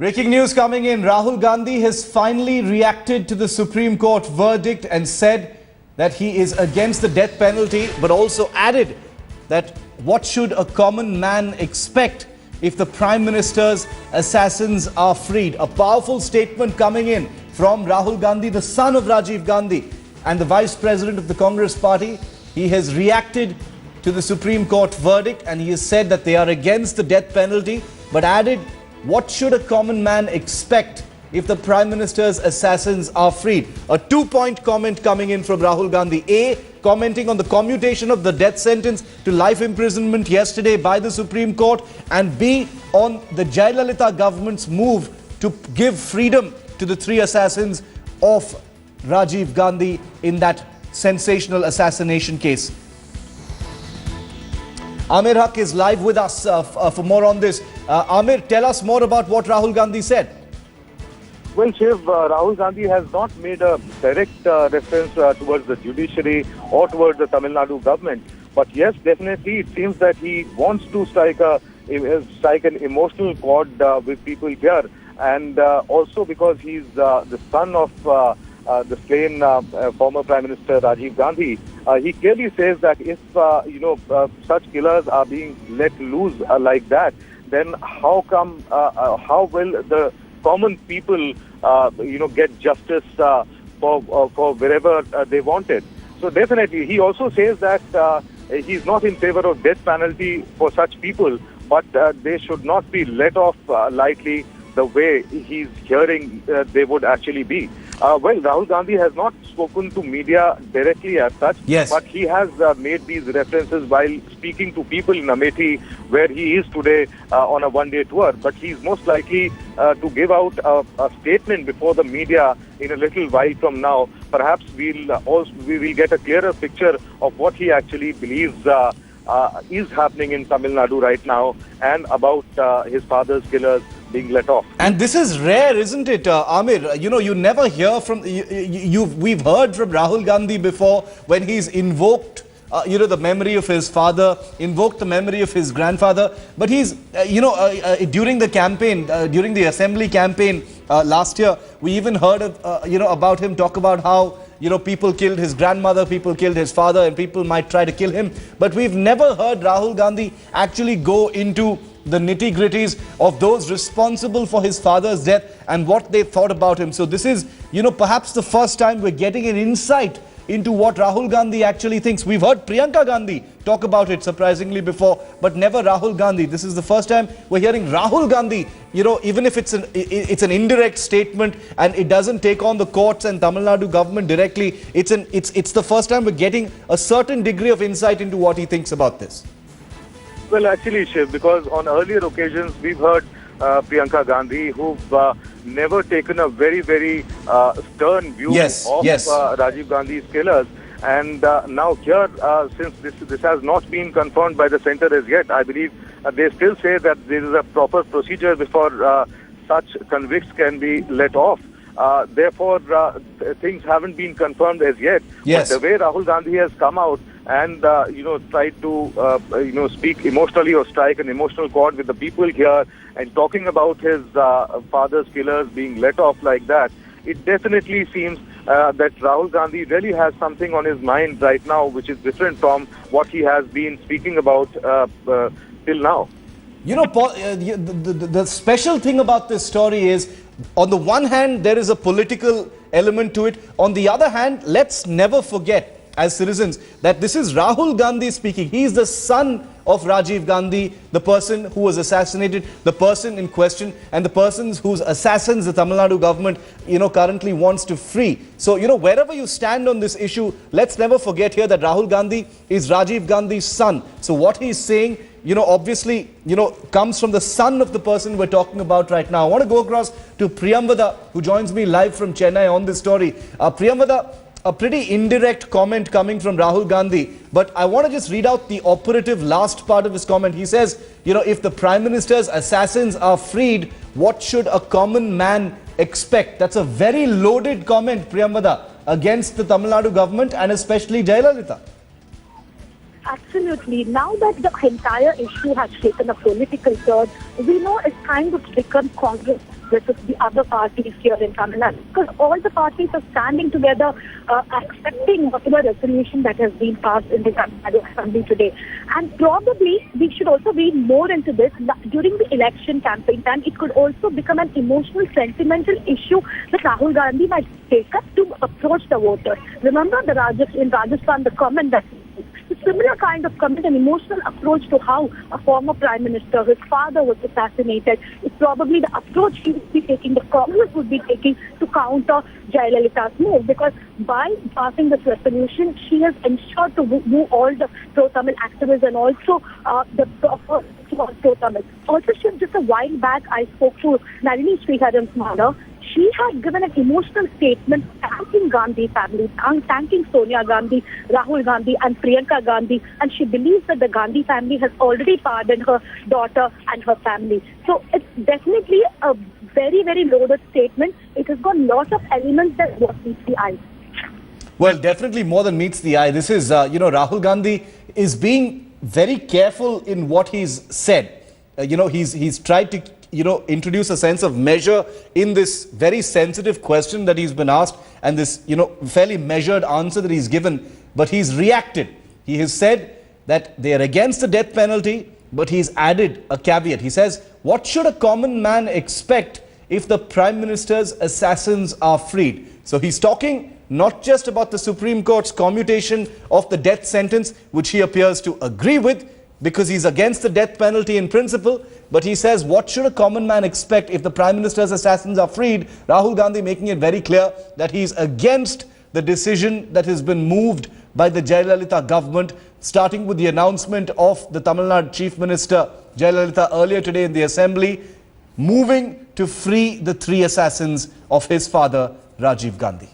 Breaking news coming in. Rahul Gandhi has finally reacted to the Supreme Court verdict and said that he is against the death penalty, but also added that what should a common man expect if the Prime Minister's assassins are freed? A powerful statement coming in from Rahul Gandhi, the son of Rajiv Gandhi and the Vice President of the Congress Party. He has reacted to the Supreme Court verdict and he has said that they are against the death penalty, but added, what should a common man expect if the Prime Minister's assassins are freed? A two-point comment coming in from Rahul Gandhi. A, commenting on the commutation of the death sentence to life imprisonment yesterday by the Supreme Court, and B, on the J Jayalalithaa government's move to give freedom to the three assassins of Rajiv Gandhi in that sensational assassination case. Amir Haq is live with us for more on this. Amir, tell us more about what Rahul Gandhi said. Well, Shiv, Rahul Gandhi has not made a direct reference towards the judiciary or towards the Tamil Nadu government. But yes, definitely it seems that he wants to strike an emotional chord with people here. And also because he's the son of the slain former Prime Minister Rajiv Gandhi, he clearly says that if such killers are being let loose like that, then how will the common people get justice for wherever they want it? So definitely, he also says that he's not in favor of death penalty for such people, but they should not be let off lightly the way he's hearing they would actually be. Well, Rahul Gandhi has not spoken to media directly as such, yes, but he has made these references while speaking to people in Amethi, where he is today on a one-day tour. But he's most likely to give out a statement before the media in a little while from now. Perhaps we will get a clearer picture of what he actually believes is happening in Tamil Nadu right now, and about his father's killers being let off. And this is rare, isn't it, Amir? You never hear from, we've heard from Rahul Gandhi before when he's invoked, the memory of his father, invoked the memory of his grandfather. But he's, during the campaign, during the assembly campaign last year, we even heard of, about him talk about how, people killed his grandmother, people killed his father, and people might try to kill him. But we've never heard Rahul Gandhi actually go into the nitty-gritties of those responsible for his father's death and what they thought about him. So this is, perhaps the first time we're getting an insight into what Rahul Gandhi actually thinks. We've heard Priyanka Gandhi talk about it surprisingly before, but never Rahul Gandhi. This is the first time we're hearing Rahul Gandhi, even if it's an indirect statement and it doesn't take on the courts and Tamil Nadu government directly, it's the first time we're getting a certain degree of insight into what he thinks about this. Well, actually, Shiv, because on earlier occasions we've heard Priyanka Gandhi, who've never taken a very, very stern view of Rajiv Gandhi's killers. And now here, since this has not been confirmed by the centre as yet, I believe they still say that there is a proper procedure before such convicts can be let off. Therefore, things haven't been confirmed as yet. Yes. But the way Rahul Gandhi has come out and tried to speak emotionally or strike an emotional chord with the people here and talking about his father's killers being let off like that, it definitely seems that Rahul Gandhi really has something on his mind right now which is different from what he has been speaking about till now. Paul, the special thing about this story is, on the one hand, there is a political element to it. On the other hand, let's never forget, as citizens, that this is Rahul Gandhi speaking. He is the son of Rajiv Gandhi, the person who was assassinated, the person in question, and the persons whose assassins the Tamil Nadu government, currently wants to free. So, wherever you stand on this issue, let's never forget here that Rahul Gandhi is Rajiv Gandhi's son. So what he's saying, obviously, comes from the son of the person we're talking about right now. I want to go across to Priyamvada, who joins me live from Chennai on this story. Priyamvada, a pretty indirect comment coming from Rahul Gandhi, but I want to just read out the operative last part of his comment. He says, if the Prime Minister's assassins are freed, what should a common man expect? That's a very loaded comment, Priyamvada, against the Tamil Nadu government and especially J Jayalalithaa. Absolutely. Now that the entire issue has taken a political turn, we know it's kind of become Congress versus the other parties here in Tamil Nadu. Because all the parties are standing together, accepting whatever resolution that has been passed in the Tamil Nadu Assembly today. And probably we should also read more into this. During the election campaign time, it could also become an emotional, sentimental issue that Rahul Gandhi might take up to approach the voters. Remember in Rajasthan, the comment that a similar kind of comment, an emotional approach to how a former Prime Minister, his father, was assassinated, is probably the approach he would be taking, the Congress would be taking to counter Jayalalitha's move. Because by passing this resolution, she has ensured to move all the pro-Tamil activists and also the pro-Tamil. Also, just a while back, I spoke to Nalini Sriharan's mother. She had given an emotional statement thanking Gandhi family, thanking Sonia Gandhi, Rahul Gandhi and Priyanka Gandhi, and she believes that the Gandhi family has already pardoned her daughter and her family. So it's definitely a very, very loaded statement. It has got lots of elements that what meets the eye. Well, definitely more than meets the eye. This is, Rahul Gandhi is being very careful in what he's said. He's tried to introduce a sense of measure in this very sensitive question that he's been asked and this, fairly measured answer that he's given. But he's reacted. He has said that they are against the death penalty, but he's added a caveat. He says, what should a common man expect if the Prime Minister's assassins are freed? So he's talking not just about the Supreme Court's commutation of the death sentence, which he appears to agree with, because he's against the death penalty in principle, but he says, what should a common man expect if the Prime Minister's assassins are freed? Rahul Gandhi making it very clear that he's against the decision that has been moved by the Jayalalithaa government, starting with the announcement of the Tamil Nadu Chief Minister Jayalalithaa earlier today in the Assembly, moving to free the 3 assassins of his father, Rajiv Gandhi.